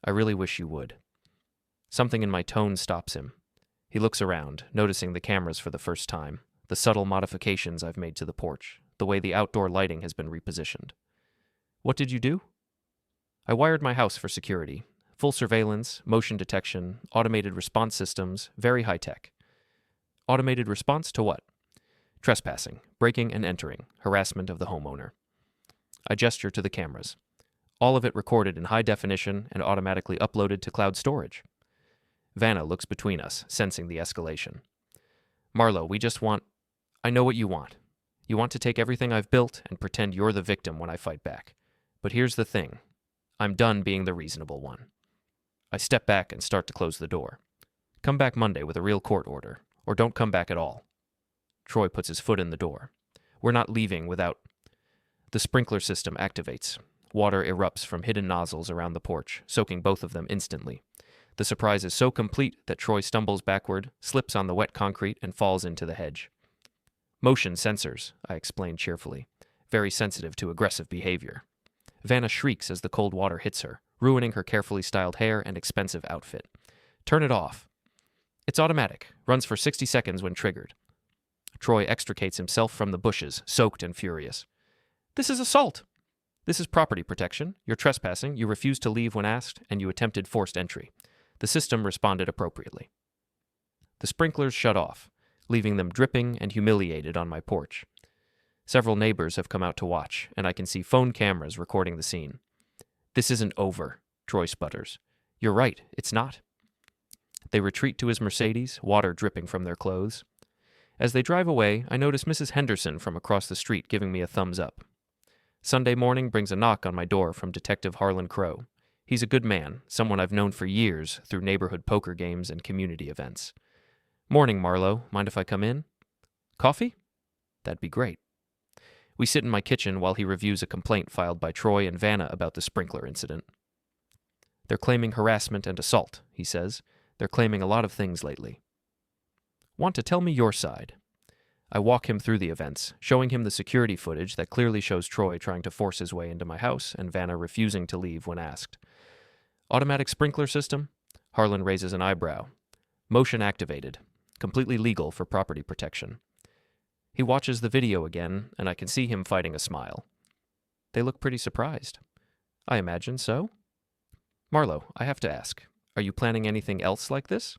I really wish you would. Something in my tone stops him. He looks around, noticing the cameras for the first time, the subtle modifications I've made to the porch, the way the outdoor lighting has been repositioned. What did you do? I wired my house for security. Full surveillance, motion detection, automated response systems, very high-tech. Automated response to what? Trespassing, breaking and entering, harassment of the homeowner. I gesture to the cameras. All of it recorded in high definition and automatically uploaded to cloud storage. Vanna looks between us, sensing the escalation. Marlo, we just want... I know what you want. You want to take everything I've built and pretend you're the victim when I fight back. But here's the thing. I'm done being the reasonable one. I step back and start to close the door. Come back Monday with a real court order, or don't come back at all. Troy puts his foot in the door. We're not leaving without... The sprinkler system activates. Water erupts from hidden nozzles around the porch, soaking both of them instantly. The surprise is so complete that Troy stumbles backward, slips on the wet concrete, and falls into the hedge. Motion sensors, I explain cheerfully, very sensitive to aggressive behavior. Vanna shrieks as the cold water hits her, ruining her carefully styled hair and expensive outfit. Turn it off. It's automatic, runs for 60 seconds when triggered. Troy extricates himself from the bushes, soaked and furious. This is assault! This is property protection. You're trespassing, you refused to leave when asked, and you attempted forced entry. The system responded appropriately. The sprinklers shut off, leaving them dripping and humiliated on my porch. Several neighbors have come out to watch, and I can see phone cameras recording the scene. This isn't over, Troy sputters. You're right, it's not. They retreat to his Mercedes, water dripping from their clothes. As they drive away, I notice Mrs. Henderson from across the street giving me a thumbs up. Sunday morning brings a knock on my door from Detective Harlan Crow. He's a good man, someone I've known for years through neighborhood poker games and community events. Morning, Marlo. Mind if I come in? Coffee? That'd be great. We sit in my kitchen while he reviews a complaint filed by Troy and Vanna about the sprinkler incident. They're claiming harassment and assault, he says. They're claiming a lot of things lately. Want to tell me your side? I walk him through the events, showing him the security footage that clearly shows Troy trying to force his way into my house and Vanna refusing to leave when asked. Automatic sprinkler system? Harlan raises an eyebrow. Motion activated. Completely legal for property protection. He watches the video again, and I can see him fighting a smile. They look pretty surprised. I imagine so. Marlo, I have to ask, are you planning anything else like this?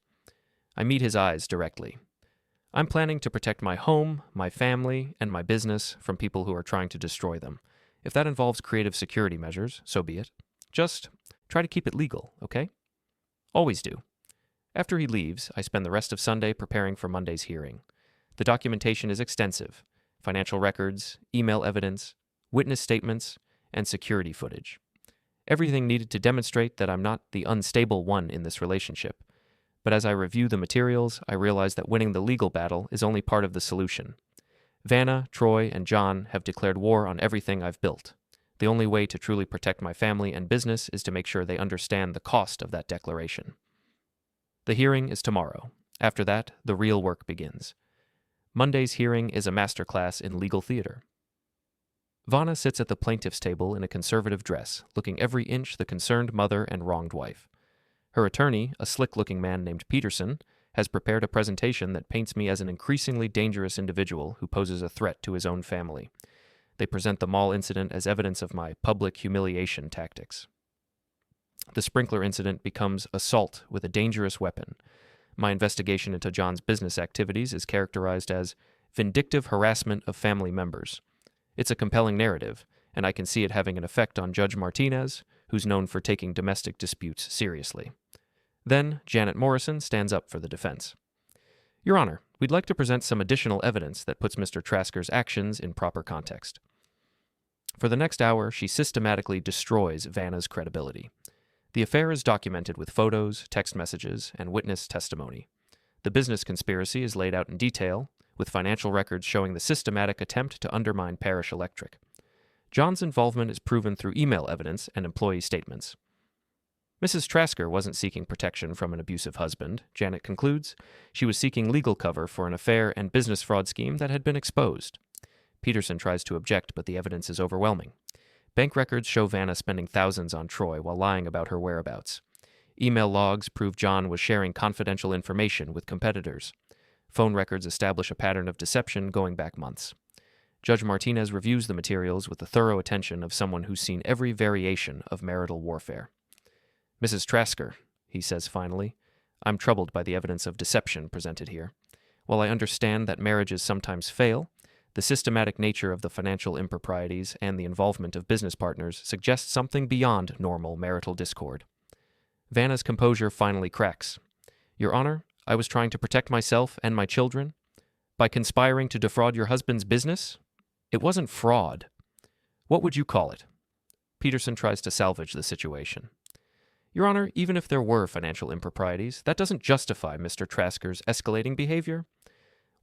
I meet his eyes directly. I'm planning to protect my home, my family, and my business from people who are trying to destroy them. If that involves creative security measures, so be it. Just try to keep it legal, okay? Always do. After he leaves, I spend the rest of Sunday preparing for Monday's hearing. The documentation is extensive: financial records, email evidence, witness statements, and security footage. Everything needed to demonstrate that I'm not the unstable one in this relationship. But as I review the materials, I realize that winning the legal battle is only part of the solution. Vanna, Troy, and John have declared war on everything I've built. The only way to truly protect my family and business is to make sure they understand the cost of that declaration. The hearing is tomorrow. After that, the real work begins. Monday's hearing is a masterclass in legal theater. Vanna sits at the plaintiff's table in a conservative dress, looking every inch the concerned mother and wronged wife. Her attorney, a slick-looking man named Peterson, has prepared a presentation that paints me as an increasingly dangerous individual who poses a threat to his own family. They present the mall incident as evidence of my public humiliation tactics. The sprinkler incident becomes assault with a dangerous weapon. My investigation into John's business activities is characterized as vindictive harassment of family members. It's a compelling narrative, and I can see it having an effect on Judge Martinez, who's known for taking domestic disputes seriously. Then, Janet Morrison stands up for the defense. Your Honor, we'd like to present some additional evidence that puts Mr. Trasker's actions in proper context. For the next hour, she systematically destroys Vanna's credibility. The affair is documented with photos, text messages, and witness testimony. The business conspiracy is laid out in detail, with financial records showing the systematic attempt to undermine Parish Electric. John's involvement is proven through email evidence and employee statements. Mrs. Trasker wasn't seeking protection from an abusive husband, Janet concludes. She was seeking legal cover for an affair and business fraud scheme that had been exposed. Peterson tries to object, but the evidence is overwhelming. Bank records show Vanna spending thousands on Troy while lying about her whereabouts. Email logs prove John was sharing confidential information with competitors. Phone records establish a pattern of deception going back months. Judge Martinez reviews the materials with the thorough attention of someone who's seen every variation of marital warfare. Mrs. Trasker, he says finally, I'm troubled by the evidence of deception presented here. While I understand that marriages sometimes fail, the systematic nature of the financial improprieties and the involvement of business partners suggests something beyond normal marital discord. Vanna's composure finally cracks. Your Honor, I was trying to protect myself and my children. By conspiring to defraud your husband's business? It wasn't fraud. What would you call it? Peterson tries to salvage the situation. Your Honor, even if there were financial improprieties, that doesn't justify Mr. Trasker's escalating behavior.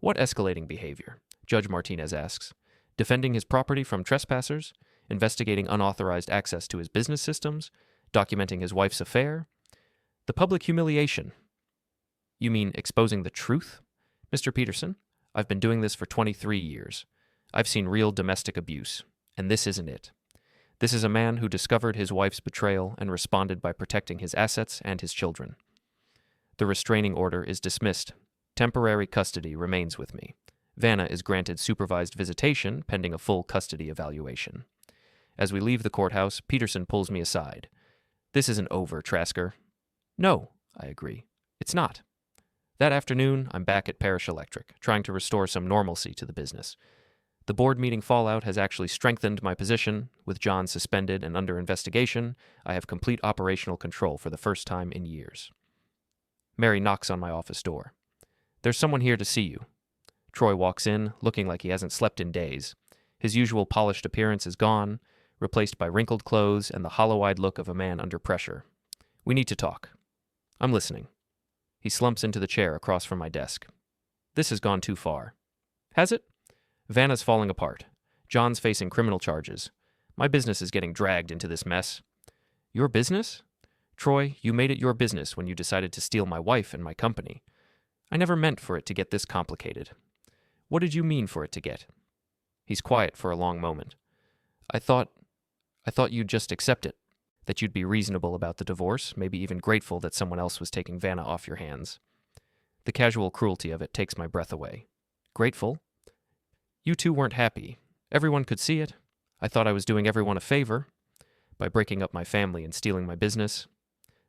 What escalating behavior? Judge Martinez asks. Defending his property from trespassers? Investigating unauthorized access to his business systems? Documenting his wife's affair? The public humiliation. You mean exposing the truth? Mr. Peterson, I've been doing this for 23 years. I've seen real domestic abuse, and this isn't it. This is a man who discovered his wife's betrayal and responded by protecting his assets and his children. The restraining order is dismissed. Temporary custody remains with me. Vanna is granted supervised visitation pending a full custody evaluation. As we leave the courthouse, Peterson pulls me aside. This isn't over, Trasker. No, I agree. It's not. That afternoon, I'm back at Parish Electric, trying to restore some normalcy to the business. The board meeting fallout has actually strengthened my position. With John suspended and under investigation, I have complete operational control for the first time in years. Mary knocks on my office door. There's someone here to see you. Troy walks in, looking like he hasn't slept in days. His usual polished appearance is gone, replaced by wrinkled clothes and the hollow-eyed look of a man under pressure. We need to talk. I'm listening. He slumps into the chair across from my desk. This has gone too far. Has it? Vanna's falling apart. John's facing criminal charges. My business is getting dragged into this mess. Your business? Troy, you made it your business when you decided to steal my wife and my company. I never meant for it to get this complicated. What did you mean for it to get? He's quiet for a long moment. I thought you'd just accept it, that you'd be reasonable about the divorce, maybe even grateful that someone else was taking Vanna off your hands. The casual cruelty of it takes my breath away. Grateful? You two weren't happy. Everyone could see it. I thought I was doing everyone a favor by breaking up my family and stealing my business.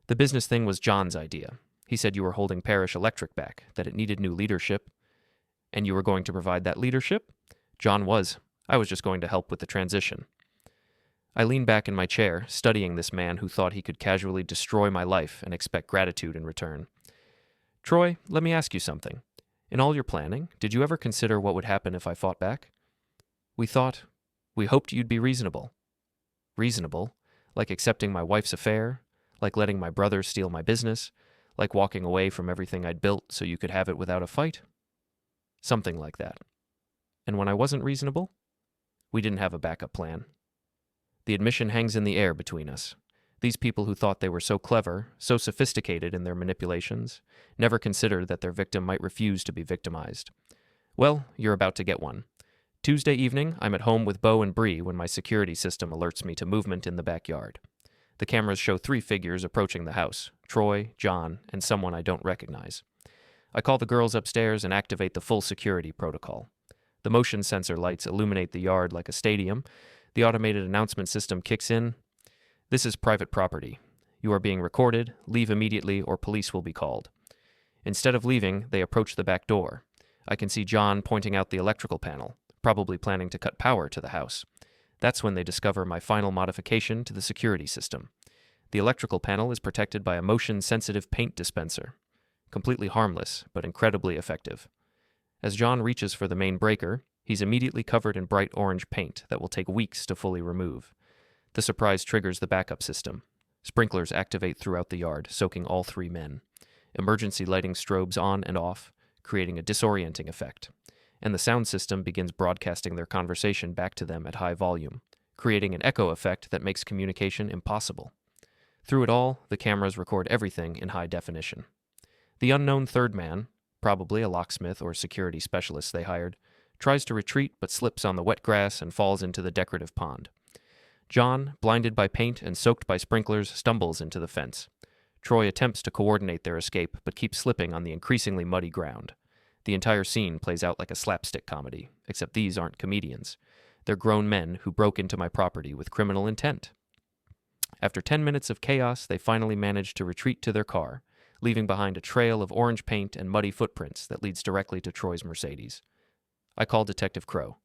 The business thing was John's idea. He said you were holding Parish Electric back, that it needed new leadership. And you were going to provide that leadership? John was. I was just going to help with the transition. I lean back in my chair, studying this man who thought he could casually destroy my life and expect gratitude in return. Troy, let me ask you something. In all your planning, did you ever consider what would happen if I fought back? We hoped you'd be reasonable. Reasonable? Like accepting my wife's affair? Like letting my brother steal my business? Like walking away from everything I'd built so you could have it without a fight? Something like that. And when I wasn't reasonable? We didn't have a backup plan. The admission hangs in the air between us. These people who thought they were so clever, so sophisticated in their manipulations, never considered that their victim might refuse to be victimized. Well, you're about to get one. Tuesday evening, I'm at home with Beau and Bree when my security system alerts me to movement in the backyard. The cameras show 3 figures approaching the house: Troy, John, and someone I don't recognize. I call the girls upstairs and activate the full security protocol. The motion sensor lights illuminate the yard like a stadium. The automated announcement system kicks in. This is private property. You are being recorded. Leave immediately or police will be called. Instead of leaving, they approach the back door. I can see John pointing out the electrical panel, probably planning to cut power to the house. That's when they discover my final modification to the security system. The electrical panel is protected by a motion-sensitive paint dispenser. Completely harmless, but incredibly effective. As John reaches for the main breaker, he's immediately covered in bright orange paint that will take weeks to fully remove. The surprise triggers the backup system. Sprinklers activate throughout the yard, soaking all 3 men. Emergency lighting strobes on and off, creating a disorienting effect. And the sound system begins broadcasting their conversation back to them at high volume, creating an echo effect that makes communication impossible. Through it all, the cameras record everything in high definition. The unknown third man, probably a locksmith or security specialist they hired, tries to retreat but slips on the wet grass and falls into the decorative pond. John, blinded by paint and soaked by sprinklers, stumbles into the fence. Troy attempts to coordinate their escape but keeps slipping on the increasingly muddy ground. The entire scene plays out like a slapstick comedy, except these aren't comedians. They're grown men who broke into my property with criminal intent. After 10 minutes of chaos, they finally manage to retreat to their car, leaving behind a trail of orange paint and muddy footprints that leads directly to Troy's Mercedes. I call Detective Crow.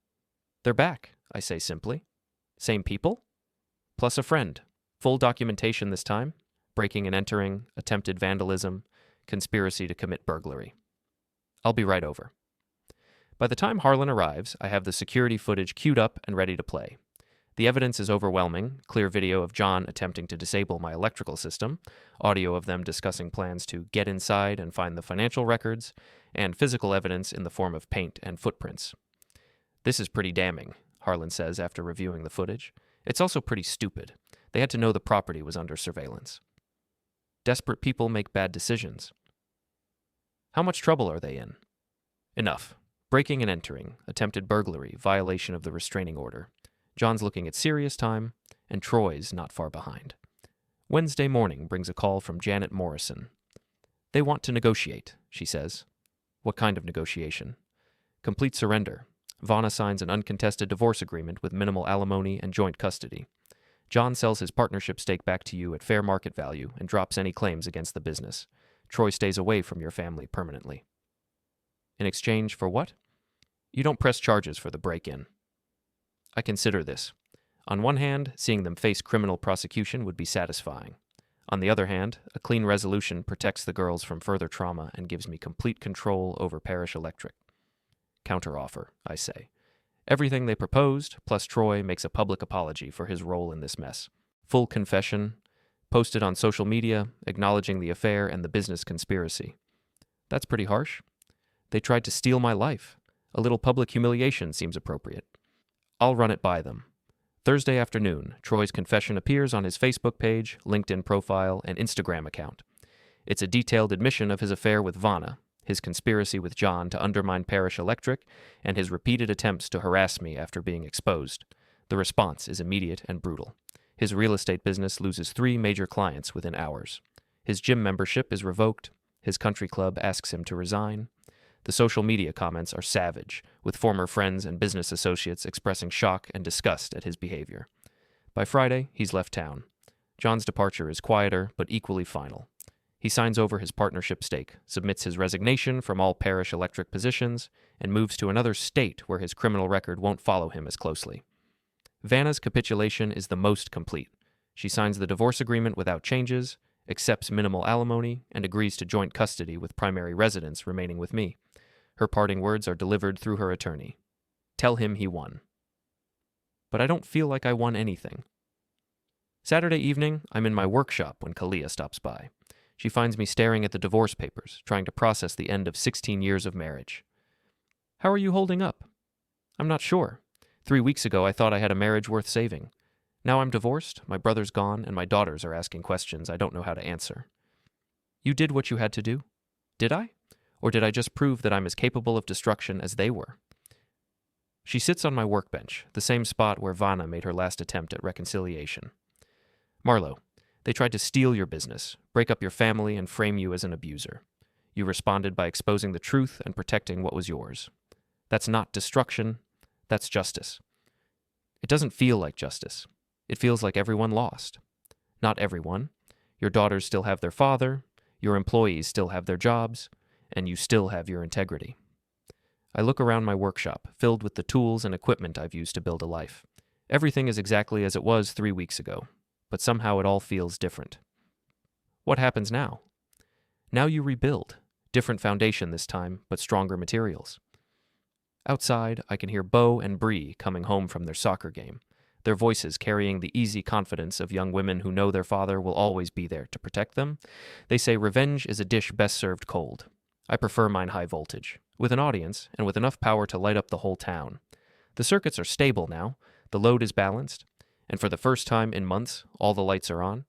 They're back, I say simply. Same people? Plus a friend. Full documentation this time. Breaking and entering, attempted vandalism, conspiracy to commit burglary. I'll be right over. By the time Harlan arrives, I have the security footage queued up and ready to play. The evidence is overwhelming: clear video of John attempting to disable my electrical system, audio of them discussing plans to get inside and find the financial records, and physical evidence in the form of paint and footprints. This is pretty damning, Harlan says after reviewing the footage. It's also pretty stupid. They had to know the property was under surveillance. Desperate people make bad decisions. How much trouble are they in? Enough. Breaking and entering, attempted burglary, violation of the restraining order. John's looking at serious time, and Troy's not far behind. Wednesday morning brings a call from Janet Morrison. They want to negotiate, she says. What kind of negotiation? Complete surrender. Vanna signs an uncontested divorce agreement with minimal alimony and joint custody. John sells his partnership stake back to you at fair market value and drops any claims against the business. Troy stays away from your family permanently. In exchange for what? You don't press charges for the break-in. I consider this. On one hand, seeing them face criminal prosecution would be satisfying. On the other hand, a clean resolution protects the girls from further trauma and gives me complete control over Parish Electric. Counteroffer, I say. Everything they proposed, plus Troy makes a public apology for his role in this mess. Full confession, posted on social media, acknowledging the affair and the business conspiracy. That's pretty harsh. They tried to steal my life. A little public humiliation seems appropriate. I'll run it by them. Thursday afternoon, Troy's confession appears on his Facebook page, LinkedIn profile, and Instagram account. It's a detailed admission of his affair with Vanna, his conspiracy with John to undermine Parish Electric, and his repeated attempts to harass me after being exposed. The response is immediate and brutal. His real estate business loses 3 major clients within hours. His gym membership is revoked. His country club asks him to resign. The social media comments are savage, with former friends and business associates expressing shock and disgust at his behavior. By Friday, he's left town. John's departure is quieter, but equally final. He signs over his partnership stake, submits his resignation from all Parish Electric positions, and moves to another state where his criminal record won't follow him as closely. Vanna's capitulation is the most complete. She signs the divorce agreement without changes, accepts minimal alimony, and agrees to joint custody with primary residence remaining with me. Her parting words are delivered through her attorney. Tell him he won. But I don't feel like I won anything. Saturday evening, I'm in my workshop when Kalia stops by. She finds me staring at the divorce papers, trying to process the end of 16 years of marriage. How are you holding up? I'm not sure. 3 weeks ago, I thought I had a marriage worth saving. Now I'm divorced, my brother's gone, and my daughters are asking questions I don't know how to answer. You did what you had to do? Did I? Or did I just prove that I'm as capable of destruction as they were? She sits on my workbench, the same spot where Vanna made her last attempt at reconciliation. Marlo, they tried to steal your business, break up your family, and frame you as an abuser. You responded by exposing the truth and protecting what was yours. That's not destruction, that's justice. It doesn't feel like justice. It feels like everyone lost. Not everyone. Your daughters still have their father, your employees still have their jobs, and you still have your integrity. I look around my workshop, filled with the tools and equipment I've used to build a life. Everything is exactly as it was 3 weeks ago, but somehow it all feels different. What happens now? Now you rebuild. Different foundation this time, but stronger materials. Outside, I can hear Bo and Bree coming home from their soccer game, their voices carrying the easy confidence of young women who know their father will always be there to protect them. They say revenge is a dish best served cold. I prefer mine high voltage, with an audience and with enough power to light up the whole town. The circuits are stable now, the load is balanced, and for the first time in months, all the lights are on.